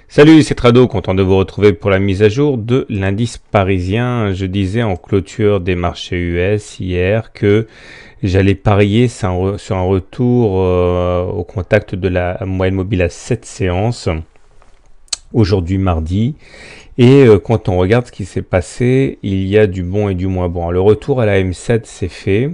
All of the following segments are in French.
Salut, c'est Trado, content de vous retrouver pour la mise à jour de l'indice parisien. Je disais en clôture des marchés US hier que j'allais parier sur un retour au contact de la moyenne mobile à 7 séances, aujourd'hui mardi. Et quand on regarde ce qui s'est passé, il y a du bon et du moins bon. Alors, le retour à la M7 s'est fait,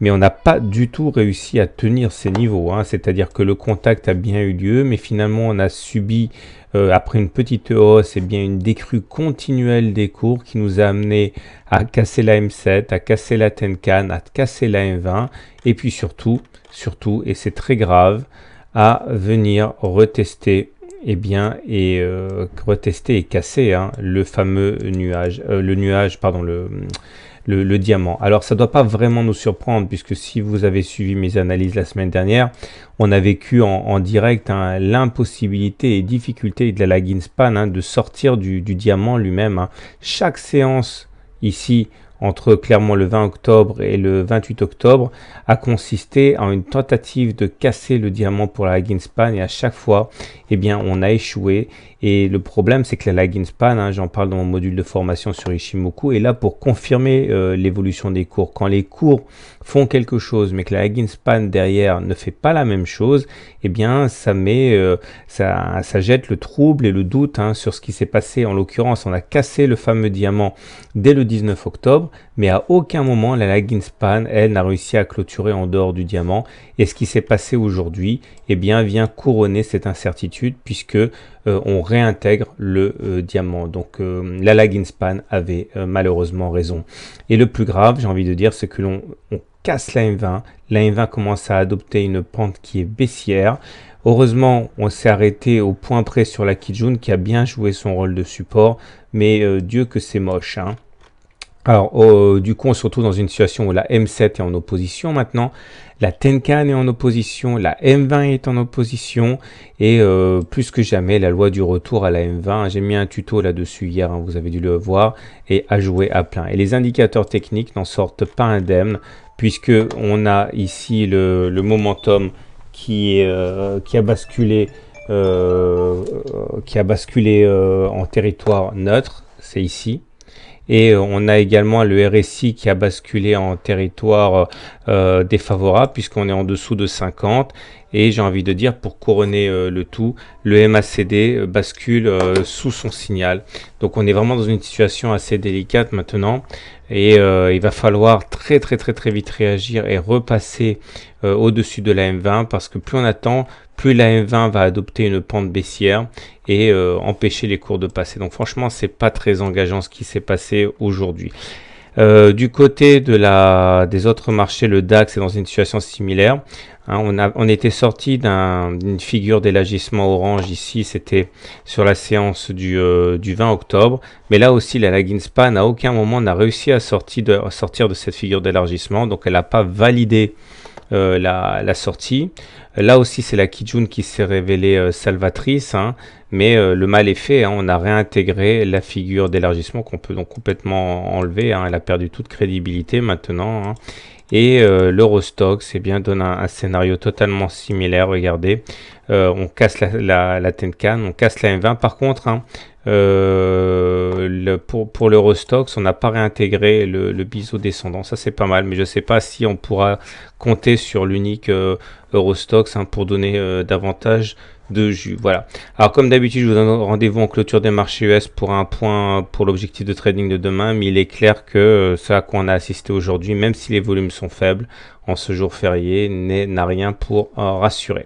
mais on n'a pas du tout réussi à tenir ces niveaux, hein. C'est-à-dire que le contact a bien eu lieu, mais finalement on a subi, après une petite hausse, et bien une décrue continuelle des cours qui nous a amené à casser la M7, à casser la Tenkan, à casser la M20, et puis surtout, et c'est très grave, à venir retester retester et casser, hein, le fameux nuage, le diamant. Alors ça ne doit pas vraiment nous surprendre, puisque si vous avez suivi mes analyses la semaine dernière, on a vécu en direct, hein, l'impossibilité et difficulté de la lagging span, hein, de sortir du diamant lui-même, hein. Chaque séance ici, entre clairement le 20 octobre et le 28 octobre, a consisté en une tentative de casser le diamant pour la lagging span, et à chaque fois, eh bien, on a échoué. Et le problème, c'est que la lagging span, hein, j'en parle dans mon module de formation sur Ishimoku, est là pour confirmer l'évolution des cours. Quand les cours font quelque chose, mais que la lagging span derrière ne fait pas la même chose, eh bien, ça jette le trouble et le doute, hein, sur ce qui s'est passé. En l'occurrence, on a cassé le fameux diamant dès le 19 octobre, mais à aucun moment la lagging span, elle, n'a réussi à clôturer en dehors du diamant. Et ce qui s'est passé aujourd'hui, eh bien, vient couronner cette incertitude, puisque on réintègre le diamant. Donc la lagging span avait malheureusement raison. Et le plus grave, j'ai envie de dire, c'est que on casse la M20. La M20 commence à adopter une pente qui est baissière. Heureusement, on s'est arrêté au point près sur la Kijun, qui a bien joué son rôle de support, mais Dieu que c'est moche, hein. Alors, du coup, on se retrouve dans une situation où la M7 est en opposition maintenant, la Tenkan est en opposition, la M20 est en opposition, et plus que jamais, la loi du retour à la M20, j'ai mis un tuto là-dessus hier, hein, vous avez dû le voir, et à jouer à plein. Et les indicateurs techniques n'en sortent pas indemnes, puisque on a ici le momentum qui a basculé, en territoire neutre, c'est ici. Et on a également le RSI qui a basculé en territoire défavorable, puisqu'on est en dessous de 50. Et j'ai envie de dire, pour couronner le tout, le MACD bascule sous son signal. Donc on est vraiment dans une situation assez délicate maintenant. Et il va falloir très vite réagir et repasser au-dessus de la M20, parce que plus on attend, plus la M20 va adopter une pente baissière et empêcher les cours de passer. Donc franchement, c'est pas très engageant ce qui s'est passé aujourd'hui. Du côté des autres marchés, le DAX est dans une situation similaire, hein. On était sorti d'une figure d'élargissement orange ici, c'était sur la séance du 20 octobre, mais là aussi la lagging span à aucun moment n'a réussi à sortir de cette figure d'élargissement, donc elle n'a pas validé la sortie. Là aussi, c'est la Kijun qui s'est révélée salvatrice, hein, mais le mal est fait, hein. On a réintégré la figure d'élargissement qu'on peut donc complètement enlever, hein. Elle a perdu toute crédibilité maintenant, hein. Et l'Eurostoxx, eh bien, donne un scénario totalement similaire. Regardez, on casse la Tenkan, on casse la M20. Par contre, hein, pour l'Eurostoxx, on n'a pas réintégré le biseau descendant. Ça, c'est pas mal, mais je ne sais pas si on pourra compter sur l'unique Eurostoxx, hein, pour donner davantage de jus. Voilà. Alors comme d'habitude, je vous donne rendez-vous en clôture des marchés US pour un point pour l'objectif de trading de demain, mais il est clair que ce à quoi on a assisté aujourd'hui, même si les volumes sont faibles en ce jour férié, n'a rien pour rassurer.